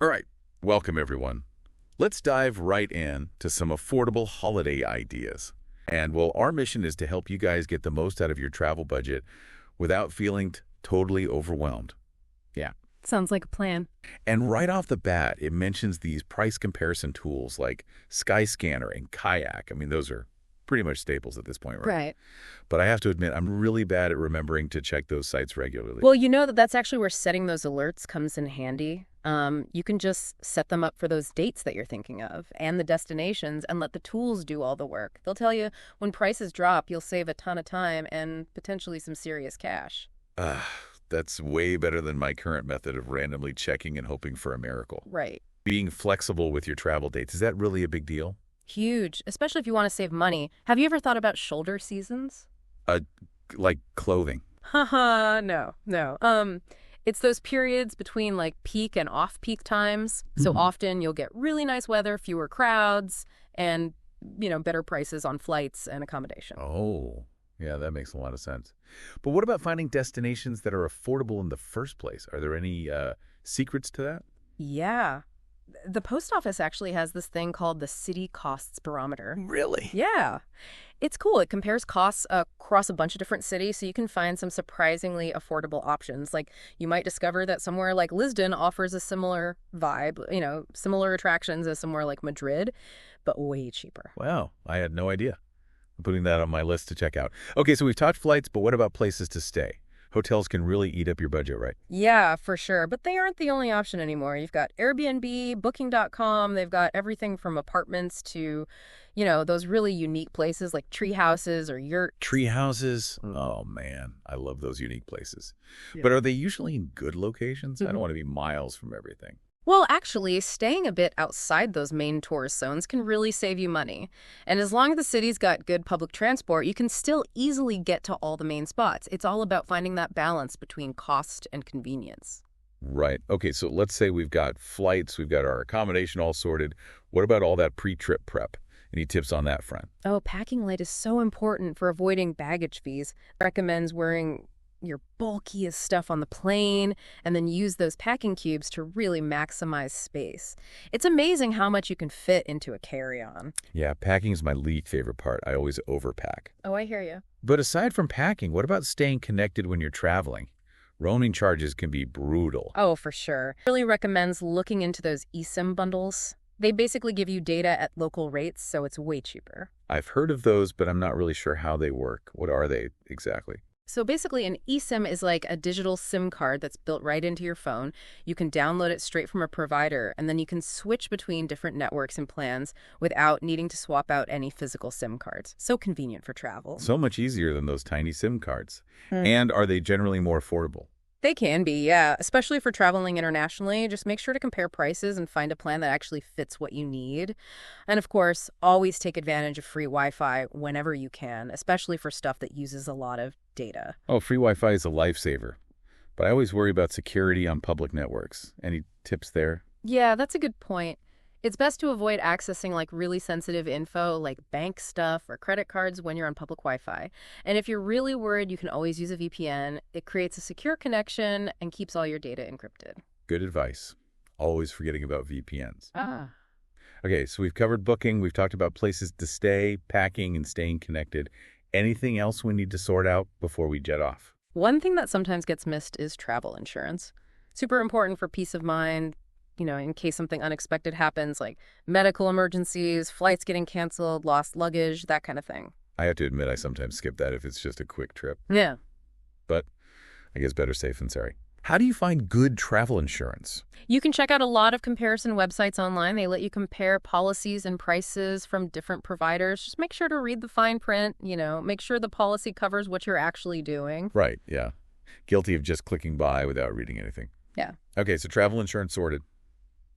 All right, welcome everyone. Let's dive right in to some affordable holiday ideas. And well, our mission is to help you guys get the most out of your travel budget without feeling totally overwhelmed. Yeah. Sounds like a plan. And right off the bat, it mentions these price comparison tools like Skyscanner and Kayak. I mean, those are pretty much staples at this point, right? Right. But I have to admit, I'm really bad at remembering to check those sites regularly. Well, you know that's actually where setting those alerts comes in handy. You can just set them up for those dates that you're thinking of and the destinations and let the tools do all the work. They'll tell you when prices drop, you'll save a ton of time and potentially some serious cash. Ah, that's way better than my current method of randomly checking and hoping for a miracle. Right. Being flexible with your travel dates, is that really a big deal? Huge, especially if you want to save money. Have you ever thought about shoulder seasons? Uh, like clothing. Haha, no. It's those periods between like peak and off-peak times. So often you'll get really nice weather, fewer crowds, and, better prices on flights and accommodation. Oh, yeah, that makes a lot of sense. But what about finding destinations that are affordable in the first place? Are there any secrets to that? Yeah. The post office actually has this thing called the City Costs Barometer. Really? Yeah. It's cool. It compares costs across a bunch of different cities, so you can find some surprisingly affordable options. Like, you might discover that somewhere like Lisbon offers a similar vibe, similar attractions as somewhere like Madrid, but way cheaper. Wow, I had no idea. I'm putting that on my list to check out. Okay, so we've talked flights, but what about places to stay? Hotels can really eat up your budget, right? Yeah, for sure. But they aren't the only option anymore. You've got Airbnb, Booking.com. They've got everything from apartments to, those really unique places like tree houses or yurts. Tree houses? Oh, man, I love those unique places. Yeah. But are they usually in good locations? I don't want to be miles from everything. Well, actually, staying a bit outside those main tourist zones can really save you money. And as long as the city's got good public transport, you can still easily get to all the main spots. It's all about finding that balance between cost and convenience. Right. Okay, so let's say we've got flights, we've got our accommodation all sorted. What about all that pre-trip prep? Any tips on that front? Oh, packing light is so important for avoiding baggage fees. Recommends wearing your bulkiest stuff on the plane, and then use those packing cubes to really maximize space. It's amazing how much you can fit into a carry-on. Yeah, packing is my least favorite part. I always overpack. Oh, I hear you. But aside from packing, what about staying connected when you're traveling? Roaming charges can be brutal. Oh, for sure. Really recommends looking into those eSIM bundles. They basically give you data at local rates, so it's way cheaper. I've heard of those, but I'm not really sure how they work. What are they exactly? So basically, an eSIM is like a digital SIM card that's built right into your phone. You can download it straight from a provider, and then you can switch between different networks and plans without needing to swap out any physical SIM cards. So convenient for travel. So much easier than those tiny SIM cards. And are they generally more affordable? They can be, yeah, especially for traveling internationally. Just make sure to compare prices and find a plan that actually fits what you need. And of course, always take advantage of free Wi-Fi whenever you can, especially for stuff that uses a lot of data. Oh, free Wi-Fi is a lifesaver. But I always worry about security on public networks. Any tips there? Yeah, that's a good point. It's best to avoid accessing like really sensitive info like bank stuff or credit cards when you're on public Wi-Fi. And if you're really worried, you can always use a VPN. It creates a secure connection and keeps all your data encrypted. Good advice. Always forgetting about VPNs. Ah. Okay, so we've covered booking. We've talked about places to stay, packing, and staying connected. Anything else we need to sort out before we jet off? One thing that sometimes gets missed is travel insurance. Super important for peace of mind. In case something unexpected happens, like medical emergencies, flights getting canceled, lost luggage, that kind of thing. I have to admit I sometimes skip that if it's just a quick trip. Yeah. But I guess better safe than sorry. How do you find good travel insurance? You can check out a lot of comparison websites online. They let you compare policies and prices from different providers. Just make sure to read the fine print, make sure the policy covers what you're actually doing. Right, yeah. Guilty of just clicking by without reading anything. Yeah. Okay, so travel insurance sorted.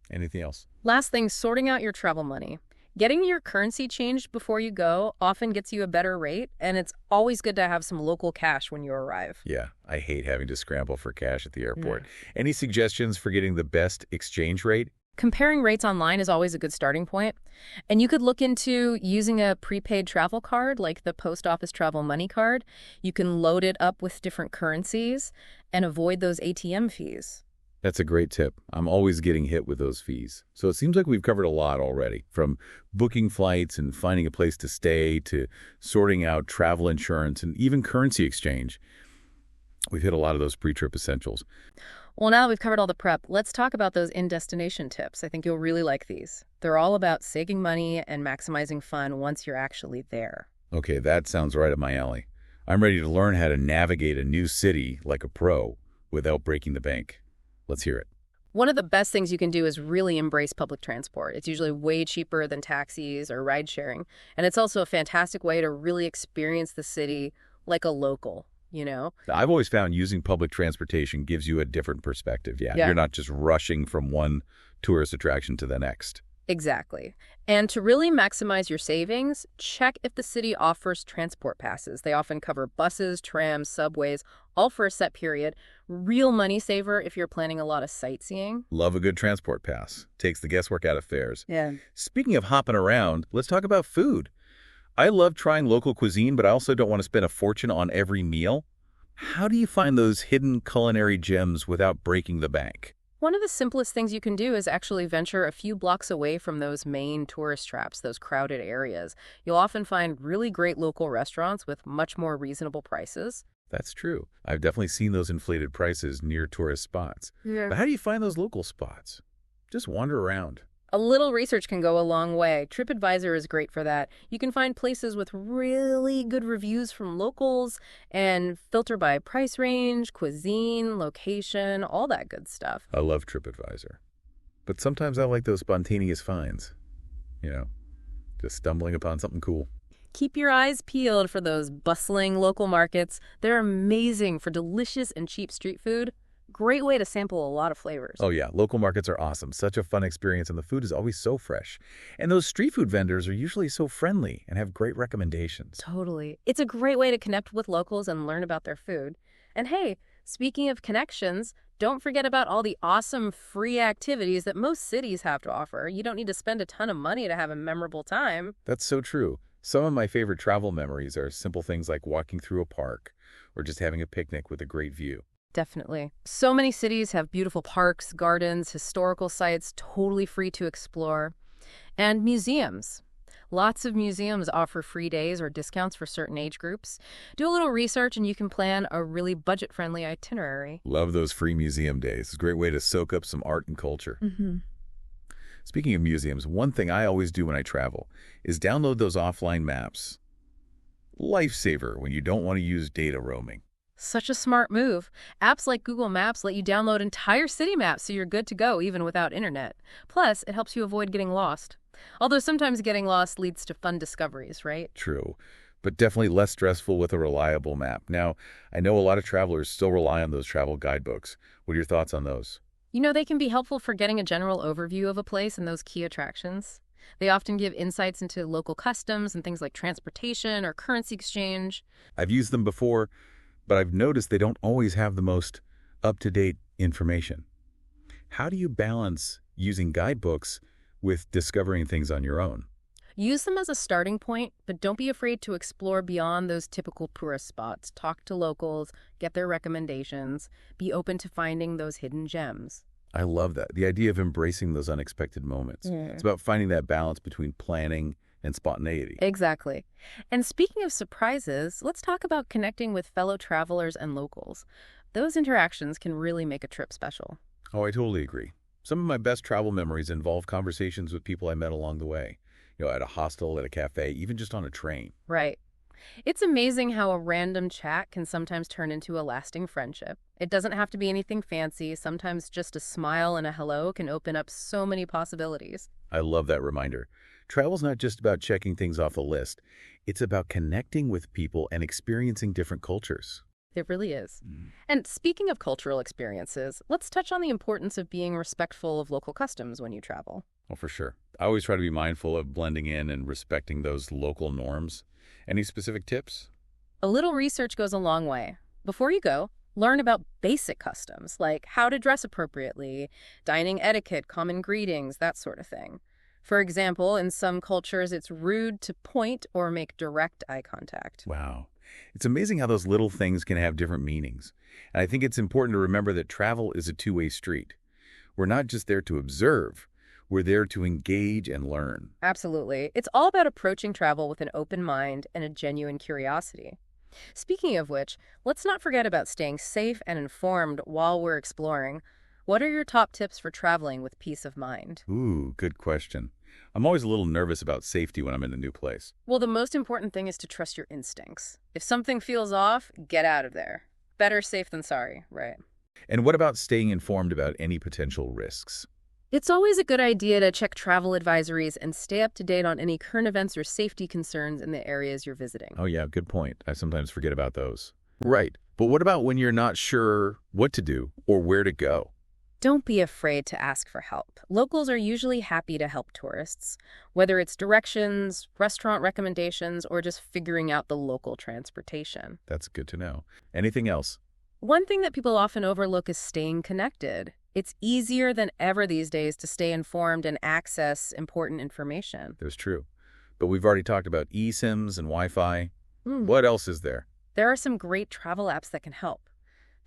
Anything else? Last thing, sorting out your travel money. Getting your currency changed before you go often gets you a better rate, and it's always good to have some local cash when you arrive. Yeah, I hate having to scramble for cash at the airport. Any suggestions for getting the best exchange rate? Comparing rates online is always a good starting point. And you could look into using a prepaid travel card like the Post Office Travel Money Card. You can load it up with different currencies and avoid those ATM fees. That's a great tip. I'm always getting hit with those fees. So it seems like we've covered a lot already, from booking flights and finding a place to stay to sorting out travel insurance and even currency exchange. We've hit a lot of those pre-trip essentials. Well, now that we've covered all the prep, let's talk about those in-destination tips. I think you'll really like these. They're all about saving money and maximizing fun once you're actually there. Okay, that sounds right up my alley. I'm ready to learn how to navigate a new city like a pro without breaking the bank. Let's hear it. One of the best things you can do is really embrace public transport. It's usually way cheaper than taxis or ride sharing. And it's also a fantastic way to really experience the city like a local, you know? I've always found using public transportation gives you a different perspective. Yeah. Yeah. You're not just rushing from one tourist attraction to the next. Exactly. And to really maximize your savings, check if the city offers transport passes. They often cover buses, trams, subways, all for a set period. Real money saver if you're planning a lot of sightseeing. Love a good transport pass. Takes the guesswork out of fares. Yeah. Speaking of hopping around, let's talk about food. I love trying local cuisine, but I also don't want to spend a fortune on every meal. How do you find those hidden culinary gems without breaking the bank? One of the simplest things you can do is actually venture a few blocks away from those main tourist traps, those crowded areas. You'll often find really great local restaurants with much more reasonable prices. That's true. I've definitely seen those inflated prices near tourist spots. Yeah. But how do you find those local spots? Just wander around. A little research can go a long way. TripAdvisor is great for that. You can find places with really good reviews from locals and filter by price range, cuisine, location, all that good stuff. I love TripAdvisor. But sometimes I like those spontaneous finds. You know, just stumbling upon something cool. Keep your eyes peeled for those bustling local markets. They're amazing for delicious and cheap street food. Great way to sample a lot of flavors. Oh yeah, local markets are awesome. Such a fun experience, and the food is always so fresh. And those street food vendors are usually so friendly and have great recommendations. Totally. It's a great way to connect with locals and learn about their food. And hey, speaking of connections, don't forget about all the awesome free activities that most cities have to offer. You don't need to spend a ton of money to have a memorable time. That's so true. Some of my favorite travel memories are simple things like walking through a park or just having a picnic with a great view. Definitely. So many cities have beautiful parks, gardens, historical sites, totally free to explore. And museums. Lots of museums offer free days or discounts for certain age groups. Do a little research and you can plan a really budget-friendly itinerary. Love those free museum days. It's a great way to soak up some art and culture. Mm-hmm. Speaking of museums, one thing I always do when I travel is download those offline maps. Lifesaver when you don't want to use data roaming. Such a smart move. Apps like Google Maps let you download entire city maps so you're good to go even without internet. Plus, it helps you avoid getting lost. Although sometimes getting lost leads to fun discoveries, right? True, but definitely less stressful with a reliable map. Now, I know a lot of travelers still rely on those travel guidebooks. What are your thoughts on those? You know, they can be helpful for getting a general overview of a place and those key attractions. They often give insights into local customs and things like transportation or currency exchange. I've used them before, but I've noticed they don't always have the most up-to-date information. How do you balance using guidebooks with discovering things on your own? Use them as a starting point, but don't be afraid to explore beyond those typical tourist spots. Talk to locals, get their recommendations, be open to finding those hidden gems. I love that. The idea of embracing those unexpected moments. Yeah. It's about finding that balance between planning and spontaneity. Exactly. And speaking of surprises, let's talk about connecting with fellow travelers and locals. Those interactions can really make a trip special. Oh, I totally agree. Some of my best travel memories involve conversations with people I met along the way. You know, at a hostel, at a cafe, even just on a train. Right. It's amazing how a random chat can sometimes turn into a lasting friendship. It doesn't have to be anything fancy. Sometimes just a smile and a hello can open up so many possibilities. I love that reminder. Travel's not just about checking things off a list. It's about connecting with people and experiencing different cultures. It really is. And speaking of cultural experiences, let's touch on the importance of being respectful of local customs when you travel. Oh, for sure. I always try to be mindful of blending in and respecting those local norms. Any specific tips? A little research goes a long way. Before you go, learn about basic customs, like how to dress appropriately, dining etiquette, common greetings, that sort of thing. For example, in some cultures, it's rude to point or make direct eye contact. Wow. It's amazing how those little things can have different meanings. And I think it's important to remember that travel is a two-way street. We're not just there to observe, we're there to engage and learn. Absolutely. It's all about approaching travel with an open mind and a genuine curiosity. Speaking of which, let's not forget about staying safe and informed while we're exploring. What are your top tips for traveling with peace of mind? Ooh, good question. I'm always a little nervous about safety when I'm in a new place. Well, the most important thing is to trust your instincts. If something feels off, get out of there. Better safe than sorry, right? And what about staying informed about any potential risks? It's always a good idea to check travel advisories and stay up to date on any current events or safety concerns in the areas you're visiting. Oh yeah, good point. I sometimes forget about those. Right. But what about when you're not sure what to do or where to go? Don't be afraid to ask for help. Locals are usually happy to help tourists, whether it's directions, restaurant recommendations, or just figuring out the local transportation. That's good to know. Anything else? One thing that people often overlook is staying connected. It's easier than ever these days to stay informed and access important information. That's true. But we've already talked about eSIMs and Wi-Fi. Hmm. What else is there? There are some great travel apps that can help.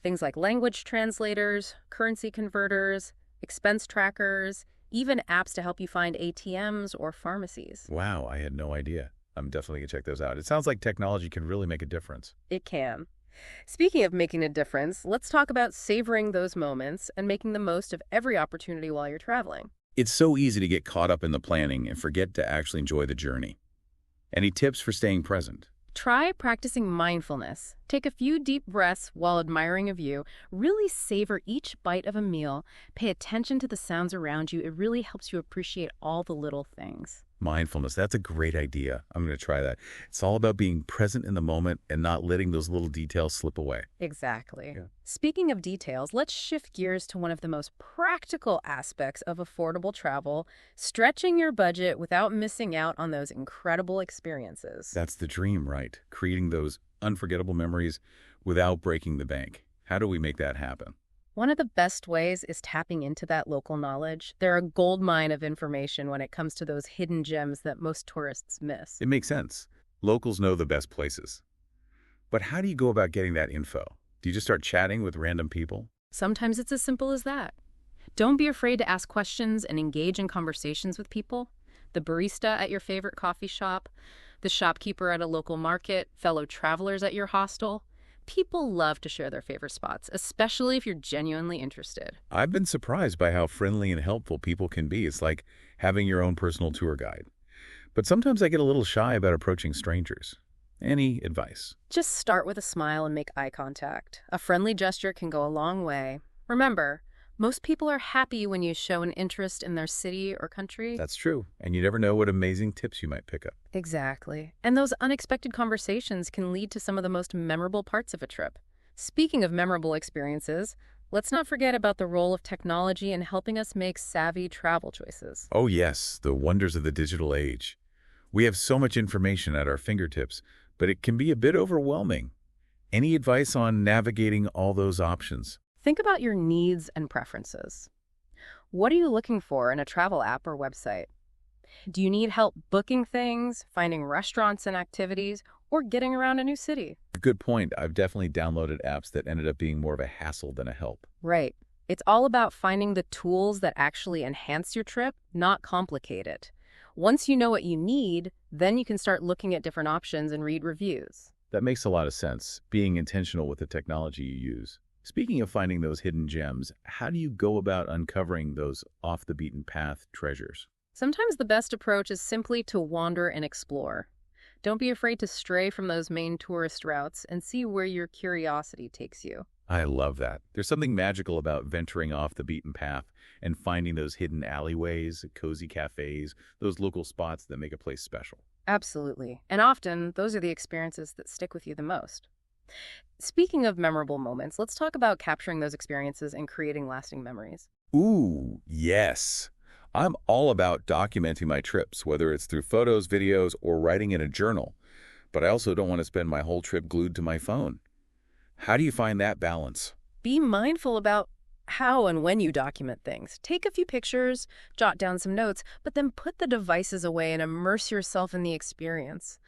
Things like language translators, currency converters, expense trackers, even apps to help you find ATMs or pharmacies. Wow, I had no idea. I'm definitely going to check those out. It sounds like technology can really make a difference. It can. Speaking of making a difference, let's talk about savoring those moments and making the most of every opportunity while you're traveling. It's so easy to get caught up in the planning and forget to actually enjoy the journey. Any tips for staying present? Try practicing mindfulness. Take a few deep breaths while admiring a view. Really savor each bite of a meal. Pay attention to the sounds around you. It really helps you appreciate all the little things. Mindfulness, that's a great idea. I'm going to try that. It's all about being present in the moment and not letting those little details slip away. Exactly. Yeah. Speaking of details, let's shift gears to one of the most practical aspects of affordable travel, stretching your budget without missing out on those incredible experiences. That's the dream, right? Creating those unforgettable memories without breaking the bank. How do we make that happen? One of the best ways is tapping into that local knowledge. They're a gold mine of information when it comes to those hidden gems that most tourists miss. It makes sense. Locals know the best places. But how do you go about getting that info? Do you just start chatting with random people? Sometimes it's as simple as that. Don't be afraid to ask questions and engage in conversations with people. The barista at your favorite coffee shop, the shopkeeper at a local market, fellow travelers at your hostel. People love to share their favorite spots, especially if you're genuinely interested. I've been surprised by how friendly and helpful people can be. It's like having your own personal tour guide. But sometimes I get a little shy about approaching strangers. Any advice? Just start with a smile and make eye contact. A friendly gesture can go a long way. Remember, most people are happy when you show an interest in their city or country. That's true. And you never know what amazing tips you might pick up. Exactly. And those unexpected conversations can lead to some of the most memorable parts of a trip. Speaking of memorable experiences, let's not forget about the role of technology in helping us make savvy travel choices. Oh yes, the wonders of the digital age. We have so much information at our fingertips, but it can be a bit overwhelming. Any advice on navigating all those options? Think about your needs and preferences. What are you looking for in a travel app or website? Do you need help booking things, finding restaurants and activities, or getting around a new city? Good point. I've definitely downloaded apps that ended up being more of a hassle than a help. Right. It's all about finding the tools that actually enhance your trip, not complicate it. Once you know what you need, then you can start looking at different options and read reviews. That makes a lot of sense, being intentional with the technology you use. Speaking of finding those hidden gems, how do you go about uncovering those off-the-beaten-path treasures? Sometimes the best approach is simply to wander and explore. Don't be afraid to stray from those main tourist routes and see where your curiosity takes you. I love that. There's something magical about venturing off the beaten path and finding those hidden alleyways, cozy cafes, those local spots that make a place special. Absolutely. And often, those are the experiences that stick with you the most. Speaking of memorable moments, let's talk about capturing those experiences and creating lasting memories. Ooh, yes. I'm all about documenting my trips, whether it's through photos, videos, or writing in a journal. But I also don't want to spend my whole trip glued to my phone. How do you find that balance? Be mindful about how and when you document things. Take a few pictures, jot down some notes, but then put the devices away and immerse yourself in the experience.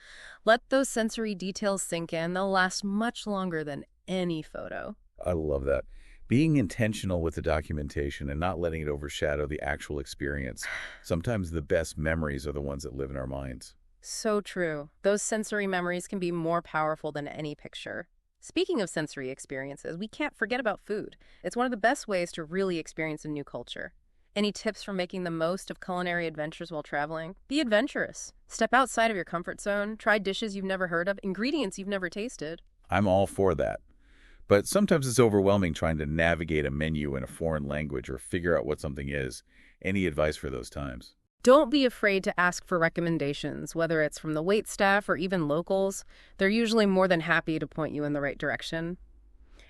Let those sensory details sink in. They'll last much longer than any photo. I love that. Being intentional with the documentation and not letting it overshadow the actual experience. Sometimes the best memories are the ones that live in our minds. So true. Those sensory memories can be more powerful than any picture. Speaking of sensory experiences, we can't forget about food. It's one of the best ways to really experience a new culture. Any tips for making the most of culinary adventures while traveling? Be adventurous. Step outside of your comfort zone. Try dishes you've never heard of, ingredients you've never tasted. I'm all for that. But sometimes it's overwhelming trying to navigate a menu in a foreign language or figure out what something is. Any advice for those times? Don't be afraid to ask for recommendations, whether it's from the waitstaff or even locals. They're usually more than happy to point you in the right direction.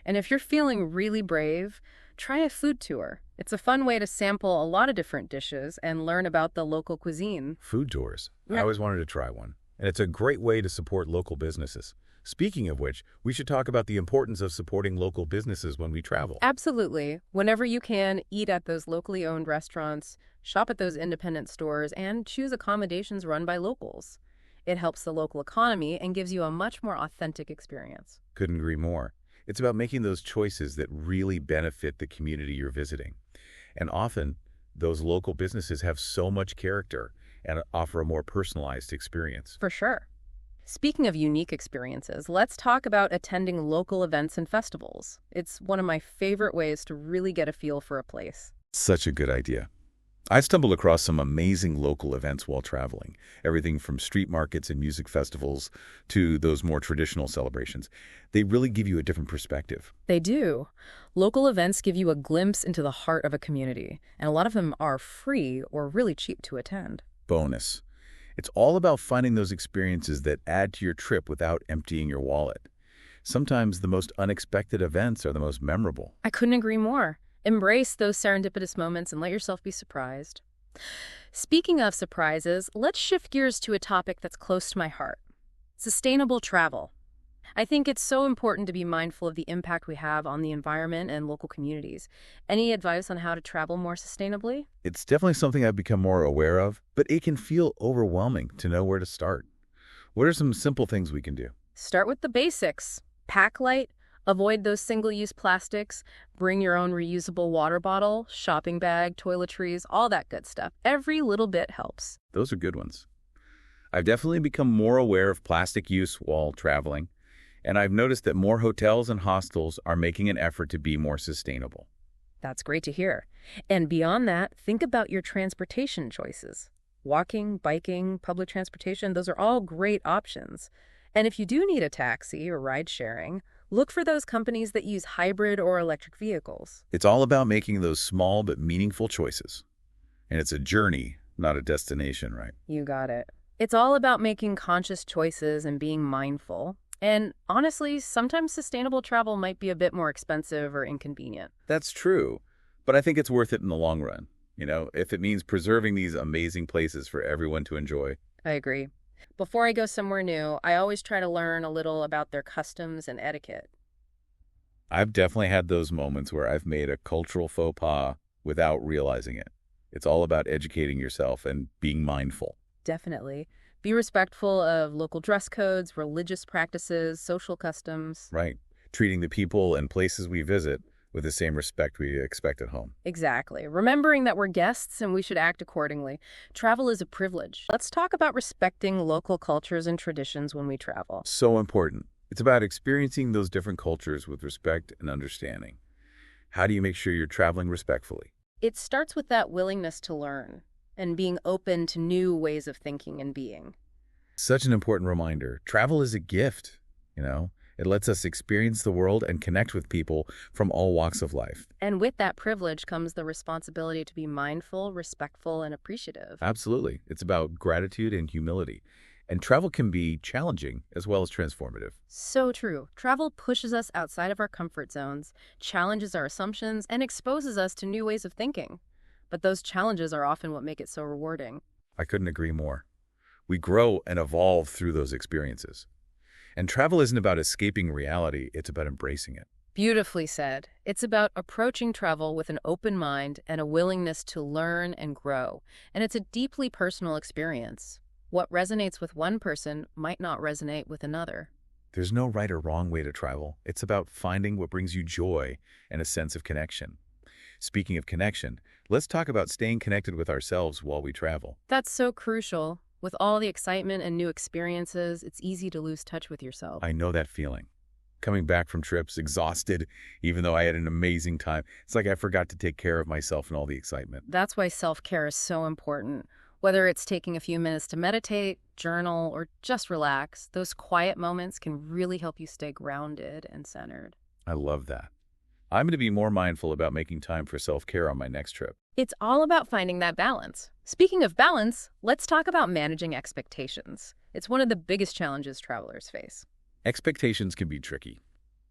And if you're feeling really brave, try a food tour. It's a fun way to sample a lot of different dishes and learn about the local cuisine. Food tours. I Yeah. always wanted to try one. And it's a great way to support local businesses. Speaking of which, we should talk about the importance of supporting local businesses when we travel. Absolutely. Whenever you can, eat at those locally owned restaurants, shop at those independent stores, and choose accommodations run by locals. It helps the local economy and gives you a much more authentic experience. Couldn't agree more. It's about making those choices that really benefit the community you're visiting. And often, those local businesses have so much character and offer a more personalized experience. For sure. Speaking of unique experiences, let's talk about attending local events and festivals. It's one of my favorite ways to really get a feel for a place. Such a good idea. I stumbled across some amazing local events while traveling, everything from street markets and music festivals to those more traditional celebrations. They really give you a different perspective. They do. Local events give you a glimpse into the heart of a community, and a lot of them are free or really cheap to attend. Bonus. It's all about finding those experiences that add to your trip without emptying your wallet. Sometimes the most unexpected events are the most memorable. I couldn't agree more. Embrace those serendipitous moments and let yourself be surprised. Speaking of surprises, let's shift gears to a topic that's close to my heart: sustainable travel. I think it's so important to be mindful of the impact we have on the environment and local communities. Any advice on how to travel more sustainably? It's definitely something I've become more aware of, but it can feel overwhelming to know where to start. What are some simple things we can do? Start with the basics. Pack light, avoid those single-use plastics, bring your own reusable water bottle, shopping bag, toiletries, all that good stuff. Every little bit helps. Those are good ones. I've definitely become more aware of plastic use while traveling, and I've noticed that more hotels and hostels are making an effort to be more sustainable. That's great to hear. And beyond that, think about your transportation choices. Walking, biking, public transportation, those are all great options. And if you do need a taxi or ride sharing, look for those companies that use hybrid or electric vehicles. It's all about making those small but meaningful choices. And it's a journey, not a destination, right? You got it. It's all about making conscious choices and being mindful. And honestly, sometimes sustainable travel might be a bit more expensive or inconvenient. That's true, but I think it's worth it in the long run. If it means preserving these amazing places for everyone to enjoy. I agree. Before I go somewhere new, I always try to learn a little about their customs and etiquette. I've definitely had those moments where I've made a cultural faux pas without realizing it. It's all about educating yourself and being mindful. Definitely. Be respectful of local dress codes, religious practices, social customs. Right. Treating the people and places we visit with the same respect we expect at home. Exactly. Remembering that we're guests and we should act accordingly. Travel is a privilege. Let's talk about respecting local cultures and traditions when we travel. So important. It's about experiencing those different cultures with respect and understanding. How do you make sure you're traveling respectfully? It starts with that willingness to learn and being open to new ways of thinking and being. Such an important reminder. Travel is a gift, It lets us experience the world and connect with people from all walks of life. And with that privilege comes the responsibility to be mindful, respectful, and appreciative. Absolutely. It's about gratitude and humility. And travel can be challenging as well as transformative. So true. Travel pushes us outside of our comfort zones, challenges our assumptions, and exposes us to new ways of thinking. But those challenges are often what make it so rewarding. I couldn't agree more. We grow and evolve through those experiences. And travel isn't about escaping reality, it's about embracing it. Beautifully said. It's about approaching travel with an open mind and a willingness to learn and grow. And it's a deeply personal experience. What resonates with one person might not resonate with another. There's no right or wrong way to travel. It's about finding what brings you joy and a sense of connection. Speaking of connection, let's talk about staying connected with ourselves while we travel. That's so crucial. With all the excitement and new experiences, it's easy to lose touch with yourself. I know that feeling. Coming back from trips, exhausted, even though I had an amazing time, it's like I forgot to take care of myself in all the excitement. That's why self-care is so important. Whether it's taking a few minutes to meditate, journal, or just relax, those quiet moments can really help you stay grounded and centered. I love that. I'm going to be more mindful about making time for self-care on my next trip. It's all about finding that balance. Speaking of balance, let's talk about managing expectations. It's one of the biggest challenges travelers face. Expectations can be tricky.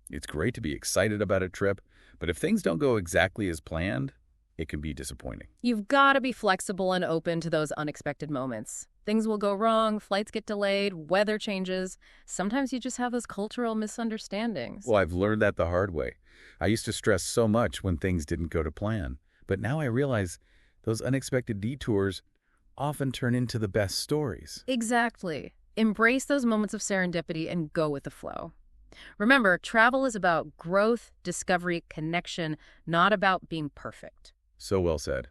It's great to be excited about a trip, but if things don't go exactly as planned, it can be disappointing. You've got to be flexible and open to those unexpected moments. Things will go wrong, flights get delayed, weather changes. Sometimes you just have those cultural misunderstandings. Well, I've learned that the hard way. I used to stress so much when things didn't go to plan, but now I realize those unexpected detours often turn into the best stories. Exactly. Embrace those moments of serendipity and go with the flow. Remember, travel is about growth, discovery, connection, not about being perfect. So well said.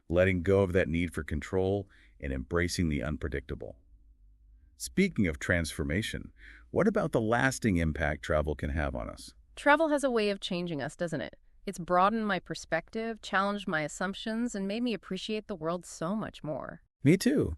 Letting go of that need for control and embracing the unpredictable. Speaking of transformation, what about the lasting impact travel can have on us? Travel has a way of changing us, doesn't it? It's broadened my perspective, challenged my assumptions, and made me appreciate the world so much more. Me too.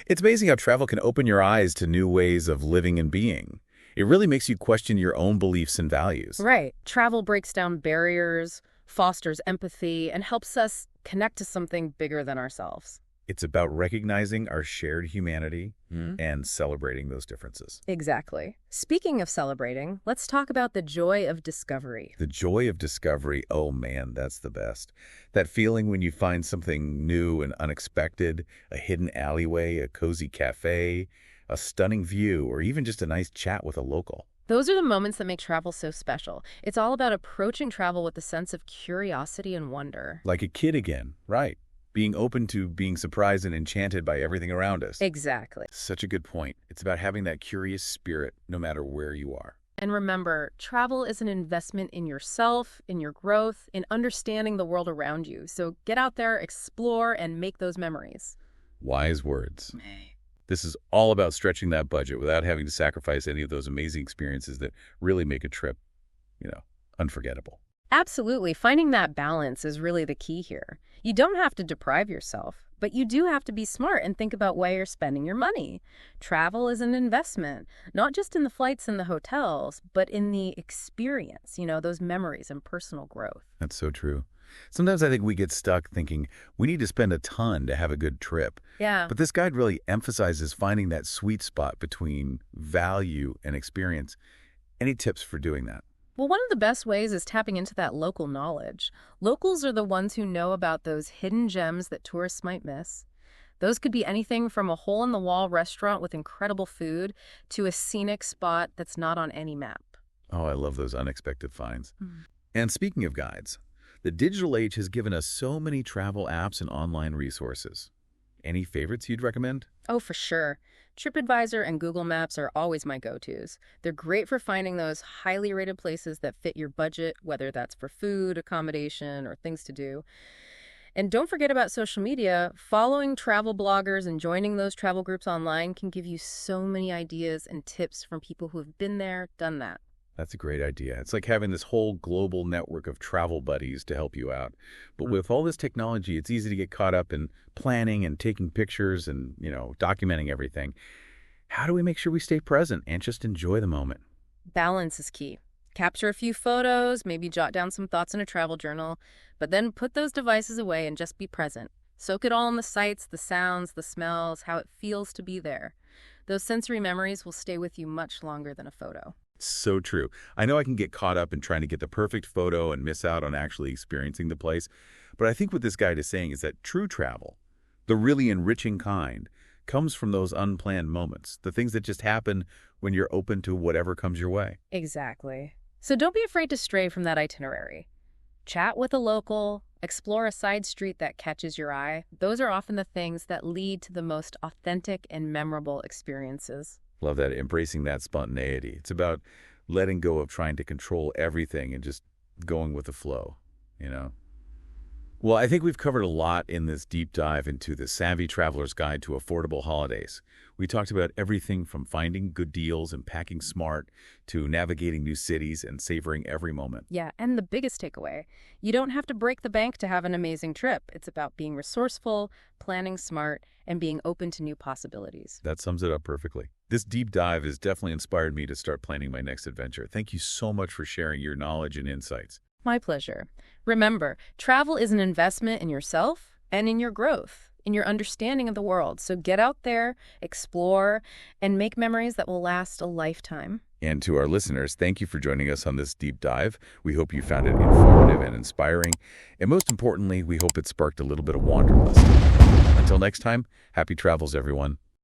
It's amazing how travel can open your eyes to new ways of living and being. It really makes you question your own beliefs and values. Right. Travel breaks down barriers, fosters empathy, and helps us connect to something bigger than ourselves. It's about recognizing our shared humanity and celebrating those differences. Exactly. Speaking of celebrating, let's talk about the joy of discovery. The joy of discovery, oh man, that's the best. That feeling when you find something new and unexpected, a hidden alleyway, a cozy cafe, a stunning view, or even just a nice chat with a local. Those are the moments that make travel so special. It's all about approaching travel with a sense of curiosity and wonder. Like a kid again, right? Being open to being surprised and enchanted by everything around us. Exactly. Such a good point. It's about having that curious spirit no matter where you are. And remember, travel is an investment in yourself, in your growth, in understanding the world around you. So get out there, explore, and make those memories. Wise words. This is all about stretching that budget without having to sacrifice any of those amazing experiences that really make a trip, unforgettable. Absolutely. Finding that balance is really the key here. You don't have to deprive yourself, but you do have to be smart and think about where you're spending your money. Travel is an investment, not just in the flights and the hotels, but in the experience, those memories and personal growth. That's so true. Sometimes I think we get stuck thinking we need to spend a ton to have a good trip. Yeah. But this guide really emphasizes finding that sweet spot between value and experience. Any tips for doing that? Well, one of the best ways is tapping into that local knowledge. Locals are the ones who know about those hidden gems that tourists might miss. Those could be anything from a hole-in-the-wall restaurant with incredible food to a scenic spot that's not on any map. Oh, I love those unexpected finds. And speaking of guides, the digital age has given us so many travel apps and online resources. Any favorites you'd recommend? Oh, for sure. TripAdvisor and Google Maps are always my go-tos. They're great for finding those highly rated places that fit your budget, whether that's for food, accommodation, or things to do. And don't forget about social media. Following travel bloggers and joining those travel groups online can give you so many ideas and tips from people who have been there, done that. That's a great idea. It's like having this whole global network of travel buddies to help you out. But with all this technology, it's easy to get caught up in planning and taking pictures and, documenting everything. How do we make sure we stay present and just enjoy the moment? Balance is key. Capture a few photos, maybe jot down some thoughts in a travel journal, but then put those devices away and just be present. Soak it all in the sights, the sounds, the smells, how it feels to be there. Those sensory memories will stay with you much longer than a photo. So true. I know I can get caught up in trying to get the perfect photo and miss out on actually experiencing the place. But I think what this guide is saying is that true travel, the really enriching kind, comes from those unplanned moments, the things that just happen when you're open to whatever comes your way. Exactly. So don't be afraid to stray from that itinerary. Chat with a local, explore a side street that catches your eye. Those are often the things that lead to the most authentic and memorable experiences. Love that, embracing that spontaneity. It's about letting go of trying to control everything and just going with the flow, you know? Well, I think we've covered a lot in this deep dive into the Savvy Traveler's Guide to Affordable Holidays. We talked about everything from finding good deals and packing smart to navigating new cities and savoring every moment. Yeah, and the biggest takeaway, you don't have to break the bank to have an amazing trip. It's about being resourceful, planning smart, and being open to new possibilities. That sums it up perfectly. This deep dive has definitely inspired me to start planning my next adventure. Thank you so much for sharing your knowledge and insights. My pleasure. Remember, travel is an investment in yourself and in your growth, in your understanding of the world. So get out there, explore, and make memories that will last a lifetime. And to our listeners, thank you for joining us on this deep dive. We hope you found it informative and inspiring. And most importantly, we hope it sparked a little bit of wanderlust. Until next time, happy travels, everyone.